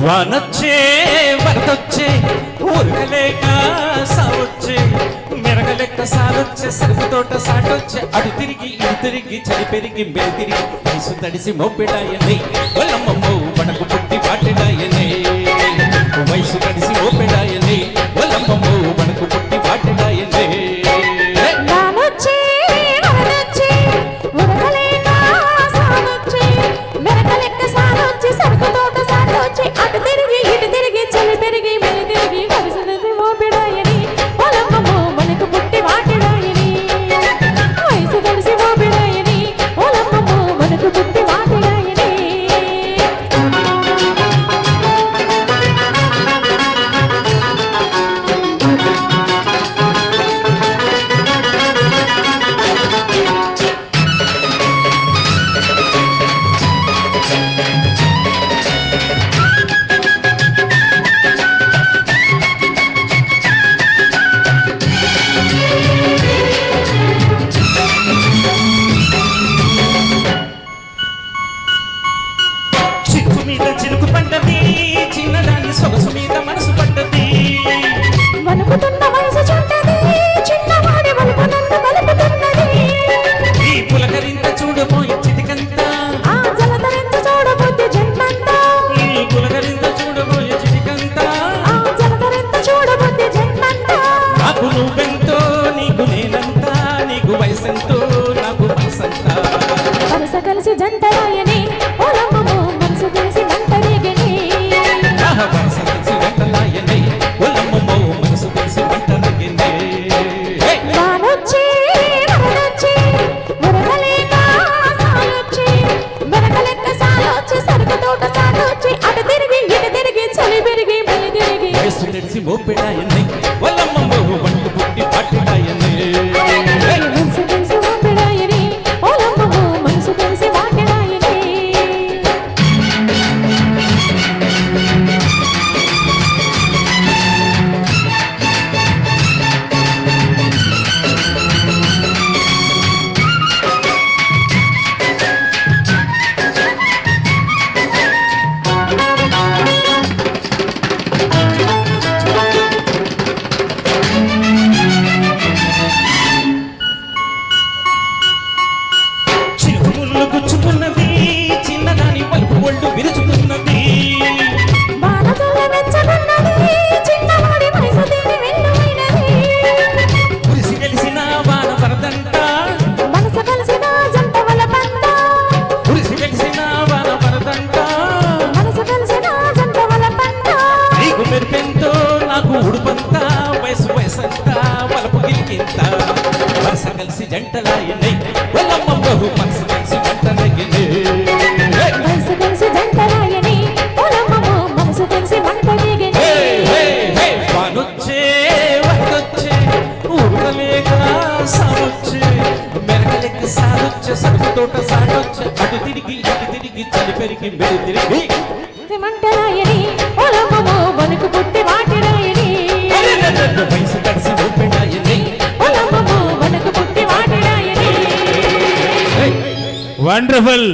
వానొచ్చే వరదొచ్చే ఊరకలేక సావొచ్చే మెరగలెక్క సాలొచ్చే సరుకు తోట సాటొచ్చే అటు తిరిగి ఇటు తిరిగి చలి పెరిగి మెలి తిరిగి వయసు తడిసి మోపెడాయనే వల్లమ్మమ్మో వడకు పుట్టి వాటెడాయనే వయసు తడిసి మోపెడాయనే వల్లమ్మమ్మో వడకు పుట్టి వాటెడాయనే చినుకు పడ్డది చిన్నదాని సొగసు మీద మనసు పడ్డది వణుకుతున్న వయసు చుట్టది చిన్నవాడి వలుపు నన్ను కలుపుతున్నది ఈ పులకరింత చూడబోయి చిటికంత ఆ జలధరింత చూడబోతే జన్మంతా ఈ పులకరింత చూడబోయి చిటికంత ఆ జలధరింత చూడబోతే జన్మంతా నాకు నువ్వెంతో నీకు నేనంతా నీకు వయసెంతో నాకు మనసంతా వరస కలిసి జంటరాయని ఓలమ్మో మనసు తెలిసి మంటరేగని వరస కలిసి జంటలాయనే ఓలమ్మో మనసు తెలిసి మంటరేగనే వానొచ్చి వరదొచ్చి వరదలేక సాలొచ్చి మెరకలెక్క సాలొచ్చి సరుకు తోట సాటొచ్చి అటు తిరిగి ఇటు తిరిగి చలి పెరిగి మెలి తిరిగి వయసు తెలిసి మోపెడాయనే ఓలమ్మో వణుకు పుట్టి పట్టిడాయనే మనసు తెలిసి ఓపెడాయని ఓలమ్మో మనసు తెలిసి వాటెడాయని చిరుముళ్ళు గుచ్చుకున్నది చిన్నదాని పలుపు ఒళ్ళు విరుచుకున్నది బాణజల్ల మెచ్చకున్నది చిన్నవాడి వయసు తీరి వెన్నువైనది కురిసి గెలిసిన వాన వరదంట మనసు కలిసిన జంట వలపంట కురిసి గెలిసిన వాన వరదంట మనసు కలిసిన జంట వలపంట నీకు మెరుపెంతో నాకు ఉడుపంత వయసు వయసంతా వలపు గిలికింత వరుస కలిసి జంటలాయనే వల్లమ్మో మనసు కలిసి మంటనగినే వయసు కలిసి జంటరాయని ఓలమ్మో మనసు తెలిసి మంటరేగని వానొచ్చే వరదొచ్చే ఊరలేక సావొచ్చే మెరకలెక్క సాలొచ్చే సరుకు తోట సాటొచ్చే అటు తిరిగి ఇటు తిరిగి చలి పెరిగి మెలి తిరిగి మంటరాయని ఓలమ్మో వణుకు పుట్టి వాటెడాయని వయసు కలిసి ఓపెడాయనే ఓలమ్మో వణుకు పుట్టి వాటెడాయని వండర్ఫుల్